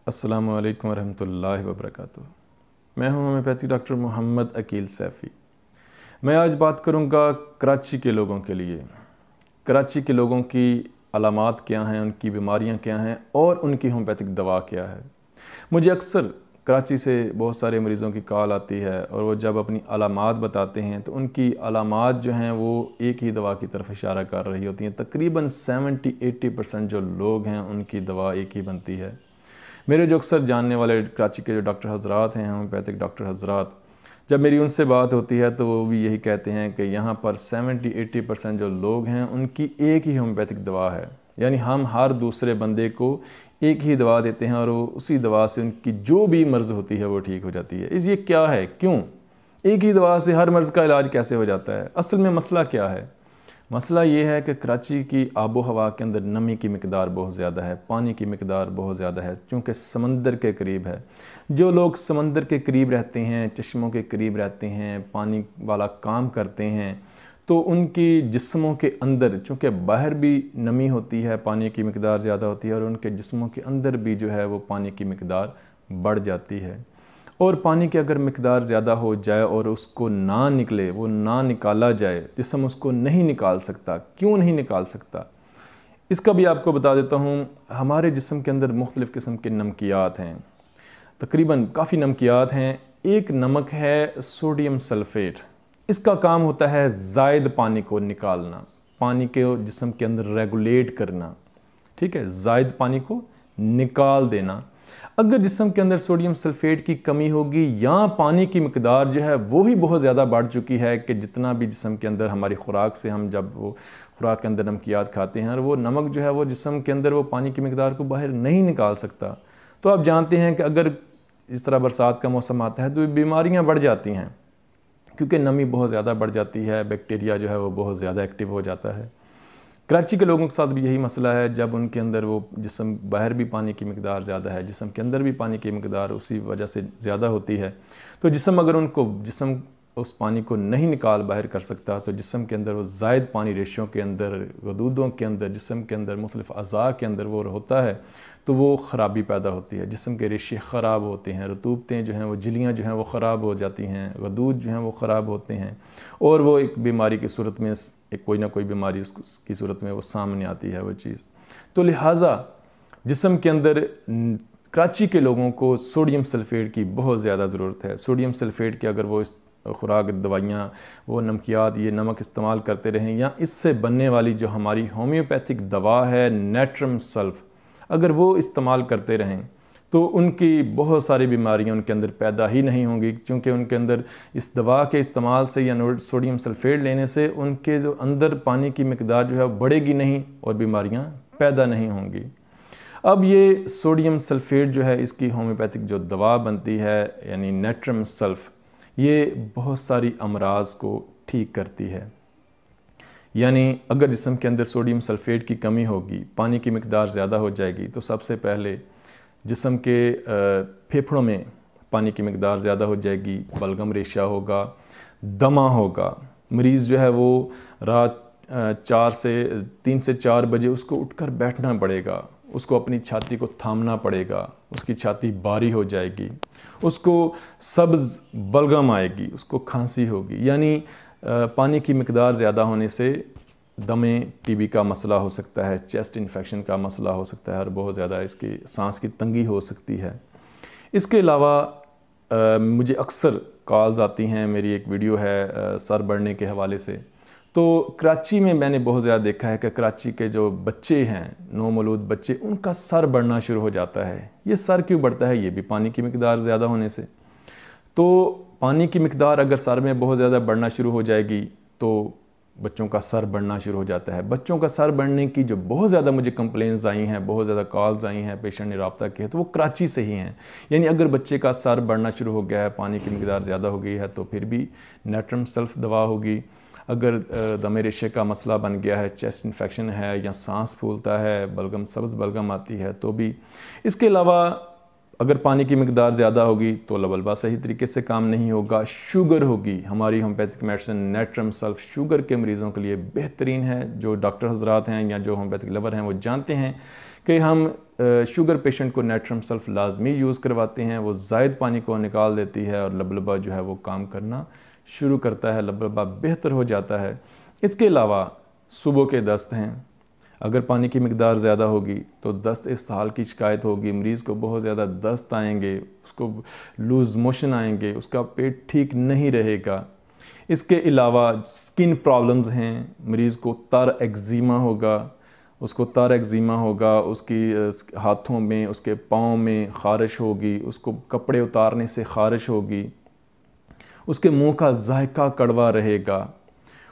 अस्सलामु अलैकुम वरहमतुल्लाहि वबरकातुहू। मैं हूं होम्योपैथी डॉक्टर मोहम्मद अकील सैफ़ी। मैं आज बात करूंगा कराची के लोगों के लिए। कराची के लोगों की अलामात क्या हैं, उनकी बीमारियां क्या हैं और उनकी होम्योपैथिक दवा क्या है। मुझे अक्सर कराची से बहुत सारे मरीज़ों की कॉल आती है और वो जब अपनी अलामात बताते हैं तो उनकी अलामात जो हैं वो एक ही दवा की तरफ इशारा कर रही होती हैं। तकरीबन 70-80% जो लोग हैं उनकी दवा एक ही बनती है। मेरे जो अक्सर जानने वाले कराची के जो डॉक्टर हज़रात हैं, होम्योपैथिक डॉक्टर हज़रात, जब मेरी उनसे बात होती है तो वो भी यही कहते हैं कि यहाँ पर 70-80% जो लोग हैं उनकी एक ही होम्योपैथिक दवा है। यानी हम हर दूसरे बंदे को एक ही दवा देते हैं और वो उसी दवा से उनकी जो भी मर्ज़ होती है वो ठीक हो जाती है। ये क्या है? क्यों एक ही दवा से हर मर्ज़ का इलाज कैसे हो जाता है? असल में मसला क्या है? मसला ये है कि कराची की आबो हवा के अंदर नमी की मिकदार बहुत ज़्यादा है, पानी की मिकदार बहुत ज़्यादा है, क्योंकि समंदर के करीब है। जो लोग समंदर के करीब रहते हैं, चश्मों के करीब रहते हैं, पानी वाला काम करते हैं, तो उनकी जिस्मों के अंदर, चूँकि बाहर भी नमी होती है, पानी की मिकदार ज़्यादा होती है और उनके जिस्मों के अंदर भी जो है वो पानी की मिकदार बढ़ जाती है। और पानी की अगर मिकदार ज़्यादा हो जाए और उसको ना निकले, वो ना निकाला जाए, जिस्म उसको नहीं निकाल सकता। क्यों नहीं निकाल सकता? इसका भी आपको बता देता हूँ। हमारे जिस्म के अंदर मुख्तलिफ़ किस्म के नमकियात हैं, तकरीबन काफ़ी नमकियात हैं। एक नमक है सोडियम सल्फ़ेट। इसका काम होता है ज़ायद पानी को निकालना, पानी के जिस्म के अंदर रेगुलेट करना, ठीक है, ज़ायद पानी को निकाल देना। अगर जिस्म के अंदर सोडियम सल्फ़ेट की कमी होगी या पानी की मिकदार जो है वो ही बहुत ज़्यादा बढ़ चुकी है कि जितना भी जिस्म के अंदर हमारी खुराक से, हम जब वो खुराक के अंदर नमकियात खाते हैं और वो नमक जो है वो जिस्म के अंदर वो पानी की मिकदार को बाहर नहीं निकाल सकता, तो आप जानते हैं कि अगर इस तरह बरसात का मौसम आता है तो बीमारियाँ बढ़ जाती हैं, क्योंकि नमी बहुत ज़्यादा बढ़ जाती है, बैक्टीरिया जो है वो बहुत ज़्यादा एक्टिव हो जाता है। कराची के लोगों के साथ भी यही मसला है। जब उनके अंदर वो जिस्म बाहर भी पानी की मिकदार ज़्यादा है, जिस्म के अंदर भी पानी की मिकदार उसी वजह से ज़्यादा होती है, तो जिस्म उस पानी को नहीं निकाल बाहर कर सकता, तो जिस्म के अंदर वो ज़ायद पानी रेशों के अंदर, गदूदों के अंदर, जिस्म के अंदर, मुख्तलिफ़ अज़ा के अंदर वो होता है, तो वो ख़राबी पैदा होती है। जिस्म के रेशे ख़राब होते हैं, रतूबतें जो हैं, वो झिल्लियाँ जो हैं वो ख़राब हो जाती हैं, गदूद जो हैं वो ख़राब होते हैं और वो एक बीमारी की सूरत में, एक कोई ना कोई बीमारी उसकी सूरत में वो सामने आती है वो चीज़। तो लिहाजा जिस्म के अंदर कराची के लोगों को सोडियम सल्फ़ेट की बहुत ज़्यादा ज़रूरत है। सोडियम सल्फ़ेट की अगर वो इस खुराक, दवाइयाँ, वो नमकियात, ये नमक इस्तेमाल करते रहें या इससे बनने वाली जो हमारी होम्योपैथिक दवा है नेट्रम सल्फ़, अगर वो इस्तेमाल करते रहें तो उनकी बहुत सारी बीमारियां उनके अंदर पैदा ही नहीं होंगी, क्योंकि उनके अंदर इस दवा के इस्तेमाल से या सोडियम सल्फ़ेट लेने से उनके जो अंदर पानी की मिकदार जो है बढ़ेगी नहीं और बीमारियां पैदा नहीं होंगी। अब ये सोडियम सल्फ़ेट जो है, इसकी होम्योपैथिक जो दवा बनती है यानी नेट्रम सल्फ़, ये बहुत सारी अमराज़ को ठीक करती है। यानी अगर जिस्म के अंदर सोडियम सल्फ़ेट की कमी होगी, पानी की मिकदार ज़्यादा हो जाएगी, तो सबसे पहले जिस्म के फेफड़ों में पानी की मिकदार ज़्यादा हो जाएगी, बलगम रेशा होगा, दमा होगा। मरीज़ जो है वो रात 3 से 4 बजे उसको उठकर बैठना पड़ेगा, उसको अपनी छाती को थामना पड़ेगा, उसकी छाती भारी हो जाएगी, उसको सब्ज़ बलगम आएगी, उसको खांसी होगी। यानी पानी की मिकदार ज़्यादा होने से दमे, टीबी का मसला हो सकता है, चेस्ट इन्फेक्शन का मसला हो सकता है और बहुत ज़्यादा इसकी सांस की तंगी हो सकती है। इसके अलावा मुझे अक्सर कॉल्स आती हैं, मेरी एक वीडियो है सर बढ़ने के हवाले से। तो कराची में मैंने बहुत ज़्यादा देखा है कि कराची के जो बच्चे हैं, नौमौलूद बच्चे, उनका सर बढ़ना शुरू हो जाता है। ये सर क्यों बढ़ता है? ये भी पानी की मिकदार ज़्यादा होने से। तो पानी की मिकदार अगर सर में बहुत ज़्यादा बढ़ना शुरू हो जाएगी तो बच्चों का सर बढ़ना शुरू हो जाता है। बच्चों का सर बढ़ने की जो बहुत ज़्यादा मुझे कंप्लेंट्स आई हैं, बहुत ज़्यादा कॉल्स आई हैं, पेशेंट ने रब्ता किया, तो वो कराची से ही हैं। यानी अगर बच्चे का सर बढ़ना शुरू हो गया है, पानी की मिकदार ज़्यादा हो गई है, तो फिर भी नेट्रम सल्फ़ दवा होगी। अगर दमे रेशे का मसला बन गया है, चेस्ट इन्फेक्शन है या सांस फूलता है, बलगम, सब्ज़ बलगम आती है, तो भी। इसके अलावा अगर पानी की मिकदार ज़्यादा होगी तो लबलबा सही तरीके से काम नहीं होगा। शुगर होगी, हमारी होम्योपैथिक मेडिसिन नेट्रम सल्फ़ शुगर के मरीज़ों के लिए बेहतरीन है। जो डॉक्टर हज़रात हैं या जो होम्योपैथिक लवर हैं वो जानते हैं कि कि हम शुगर पेशेंट को नेट्रम सल्फ लाजमी यूज़ करवाते हैं, वो ज़ायद पानी को निकाल देती है और लबलबा जो है वो काम करना शुरू करता है, लबलबा बेहतर हो जाता है। इसके अलावा सुबह के दस्त हैं, अगर पानी की मिकदार ज़्यादा होगी तो दस्त इस हाल की शिकायत होगी, मरीज़ को बहुत ज़्यादा दस्त आएंगे, उसको लूज़ मोशन आएंगे, उसका पेट ठीक नहीं रहेगा। इसके अलावा स्किन प्रॉब्लम्स हैं, मरीज़ को तर एक्जिमा होगा, उसकी हाथों में, उसके पाँव में ख़ारिश होगी, उसको कपड़े उतारने से ख़ारिश होगी, उसके मुंह का जायका कड़वा रहेगा,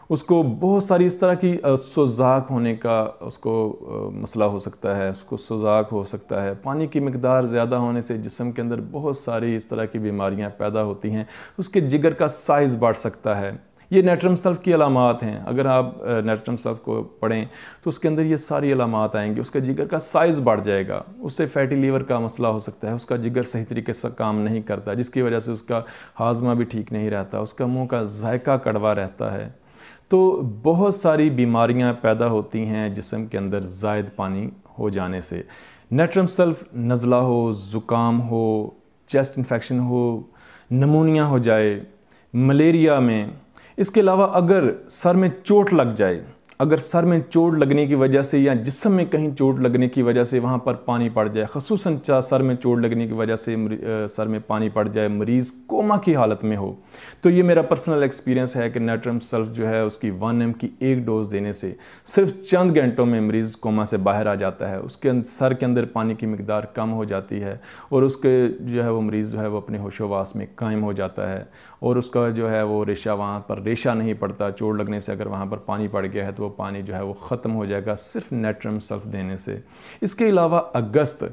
उसको बहुत सारी इस तरह की सुजाक होने का उसको मसला हो सकता है, उसको सुजाक हो सकता है। पानी की मिकदार ज़्यादा होने से जिस्म के अंदर बहुत सारी इस तरह की बीमारियां पैदा होती हैं, उसके जिगर का साइज़ बढ़ सकता है। ये नेट्रम सल्फ की अलामात हैं। अगर आप नेट्रम सल्फ को पढ़ें तो उसके अंदर ये सारी अलामात आएंगी। उसका जिगर का साइज़ बढ़ जाएगा, उससे फैटी लीवर का मसला हो सकता है, उसका जिगर सही तरीके से काम नहीं करता, जिसकी वजह से उसका हाजमा भी ठीक नहीं रहता, उसका मुँह का जायका कड़वा रहता है। तो बहुत सारी बीमारियां पैदा होती हैं जिस्म के अंदर ज़ायद पानी हो जाने से। नेट्रम सल्फ नज़ला हो, ज़ुकाम हो, चेस्ट इन्फेक्शन हो, नमूनिया हो जाए, मलेरिया में, इसके अलावा अगर सर में चोट लग जाए, अगर सर में चोट लगने की वजह से या जिस्म में कहीं चोट लगने की वजह से वहाँ पर पानी पड़ जाए, ख़ुसूसन सर में चोट लगने की वजह से सर में पानी पड़ जाए, मरीज़ कोमा की हालत में हो, तो ये मेरा पर्सनल एक्सपीरियंस है कि नेट्रम सल्फ जो है उसकी 1 mg की एक डोज़ देने से सिर्फ चंद घंटों में मरीज़ कोमा से बाहर आ जाता है। उसके सर के अंदर पानी की मिकदार कम हो जाती है और उसके जो है वो मरीज़ जो है वो अपने होशोवास में कायम हो जाता है और उसका जो है वो रेशा, वहाँ पर रेशा नहीं पड़ता। चोट लगने से अगर वहाँ पर पानी पड़ गया है तो वो पानी जो है वो ख़त्म हो जाएगा सिर्फ नेट्रम सल्फ देने से। इसके अलावा अगस्त,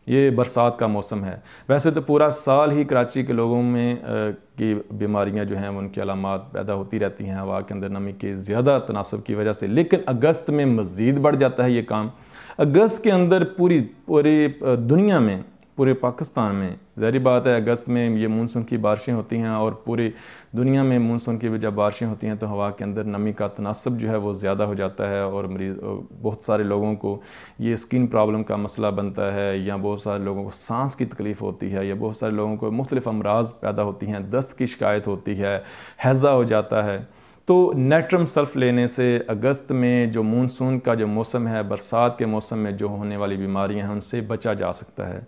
ये बरसात का मौसम है, वैसे तो पूरा साल ही कराची के लोगों में की बीमारियां जो हैं उनकी अलामात पैदा होती रहती हैं हवा के अंदर नमी के ज़्यादा तनासब की वजह से, लेकिन अगस्त में मज़ीद बढ़ जाता है ये काम। अगस्त के अंदर पूरी दुनिया में, पूरे पाकिस्तान में, ज़ाहिर बात है अगस्त में ये मानसून की बारिशें होती हैं और पूरी दुनिया में मानसून की जब बारिशें होती हैं तो हवा के अंदर नमी का तनासब जो है वो ज़्यादा हो जाता है और बहुत सारे लोगों को ये स्किन प्रॉब्लम का मसला बनता है, या बहुत सारे लोगों को सांस की तकलीफ़ होती है, या बहुत सारे लोगों को मुख्तलिफ़ अमराज पैदा होती हैं, दस्त की शिकायत होती है, हैज़ा हो जाता है। तो नेट्रम सल्फ लेने से अगस्त में जो मानसून का जो मौसम है, बरसात के मौसम में जो होने वाली बीमारियां हैं उनसे बचा जा सकता है।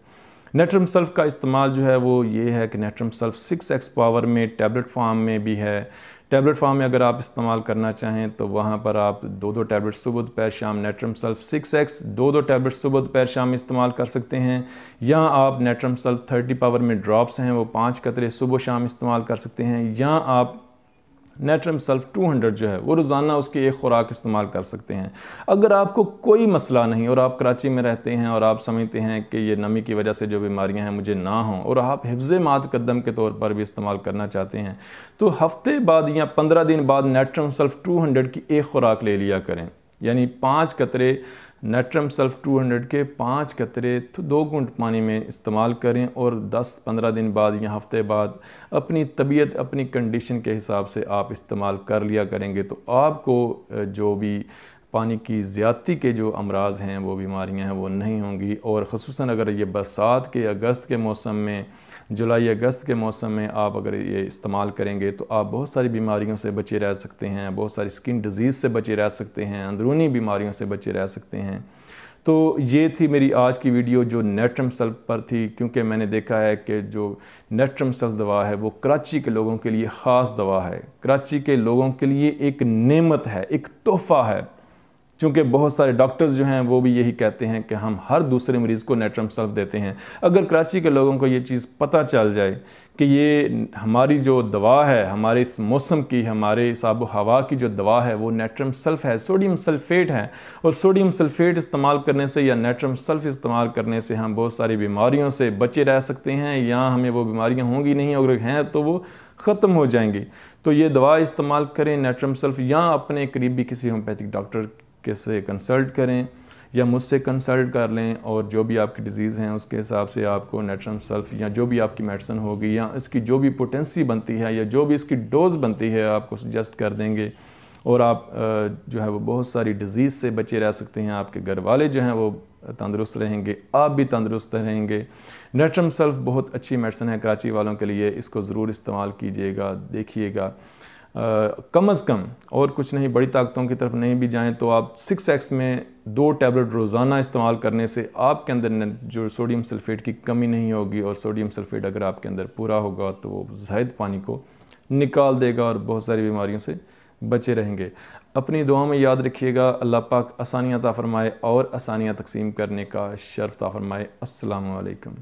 नेट्रम सल्फ का इस्तेमाल जो है वो ये है कि नेट्रम सल्फ 6x पावर में टैबलेट फार्म में भी है। टैबलेट फार्म में अगर आप इस्तेमाल करना चाहें तो वहाँ पर आप 2-2 टैबलेट सुबह दोपहर शाम नेट्रम सल्फ 6x 2-2 टैबलेट सुबह दोपहर शाम इस्तेमाल कर सकते हैं, या आप नेट्रम सल्फ 30 पावर में ड्रॉप्स हैं वो 5 कतरे सुबह शाम इस्तेमाल कर सकते हैं, या आप नेट्रम सल्फ 200 जो है वो रोज़ाना उसकी एक खुराक इस्तेमाल कर सकते हैं। अगर आपको कोई मसला नहीं और आप कराची में रहते हैं और आप समझते हैं कि ये नमी की वजह से जो बीमारियां हैं मुझे ना हों और आप हिफ्ज़ मातकद्दम के तौर पर भी इस्तेमाल करना चाहते हैं, तो हफ्ते बाद या 15 दिन बाद नेट्रम सल्फ 200 की एक खुराक ले लिया करें। यानी 5 कतरे नेट्रम सल्फ 200 के 5 कतरे 2 घूंट पानी में इस्तेमाल करें और 10-15 दिन बाद या हफ्ते बाद अपनी तबीयत, अपनी कंडीशन के हिसाब से आप इस्तेमाल कर लिया करेंगे तो आपको जो भी पानी की ज़्यादती के जो अमराज हैं, वो बीमारियां हैं, वो नहीं होंगी। और ख़ुसूसन अगर ये बरसात के अगस्त के मौसम में, जुलाई अगस्त के मौसम में आप अगर ये इस्तेमाल करेंगे तो आप बहुत सारी बीमारियों से बचे रह सकते हैं, बहुत सारी स्किन डिज़ीज़ से बचे रह सकते हैं, अंदरूनी बीमारियों से बचे रह सकते हैं। तो ये थी मेरी आज की वीडियो जो नेट्रम सल्फ पर थी, क्योंकि मैंने देखा है कि जो नेट्रम सल्फ दवा है वो कराची के लोगों के लिए ख़ास दवा है, कराची के लोगों के लिए एक नेमत है, एक तोहफ़ा है। चूँकि बहुत सारे डॉक्टर्स जो हैं वो भी यही कहते हैं कि हम हर दूसरे मरीज़ को नेट्रम सल्फ देते हैं। अगर कराची के लोगों को ये चीज़ पता चल जाए कि ये हमारी जो दवा है, हमारे इस मौसम की, हमारे इस आबो हवा की जो दवा है वो नेट्रम सल्फ है, सोडियम सल्फेट है, और सोडियम सल्फेट इस्तेमाल करने से या नेट्रम सल्फ इस्तेमाल करने से हम बहुत सारी बीमारियों से बचे रह सकते हैं, या हमें वो बीमारियाँ होंगी नहीं, अगर हैं तो वो ख़त्म हो जाएंगी। तो ये दवा इस्तेमाल करें नेट्रम सल्फ, या अपने करीबी किसी होम्योपैथिक डॉक्टर के से कंसल्ट करें या मुझसे कंसल्ट कर लें, और जो भी आपकी डिज़ीज़ हैं उसके हिसाब से आपको नेट्रम सल्फ या जो भी आपकी मेडिसिन होगी या इसकी जो भी पोटेंसी बनती है या जो भी इसकी डोज़ बनती है आपको सजेस्ट कर देंगे, और आप जो है वो बहुत सारी डिज़ीज़ से बचे रह सकते हैं। आपके घर वाले जो हैं वो तंदुरुस्त रहेंगे, आप भी तंदुरुस्त रहेंगे। नेट्रम सल्फ बहुत अच्छी मेडिसिन है कराची वालों के लिए, इसको ज़रूर इस्तेमाल कीजिएगा, देखिएगा। कम अज़ कम और कुछ नहीं, बड़ी ताकतों की तरफ नहीं भी जाएं तो आप 6x में 2 टैबलेट रोज़ाना इस्तेमाल करने से आपके अंदर जो सोडियम सल्फ़ेट की कमी नहीं होगी, और सोडियम सल्फ़ेट अगर आपके अंदर पूरा होगा तो वो ज़ायद पानी को निकाल देगा और बहुत सारी बीमारियों से बचे रहेंगे। अपनी दुआ में याद रखिएगा। अल्लाह पाक आसानियाँ अता फ़रमाए और आसानियाँ तकसीम करने का शर्फ़ अता फ़रमाए। अस्सलामु अलैकुम।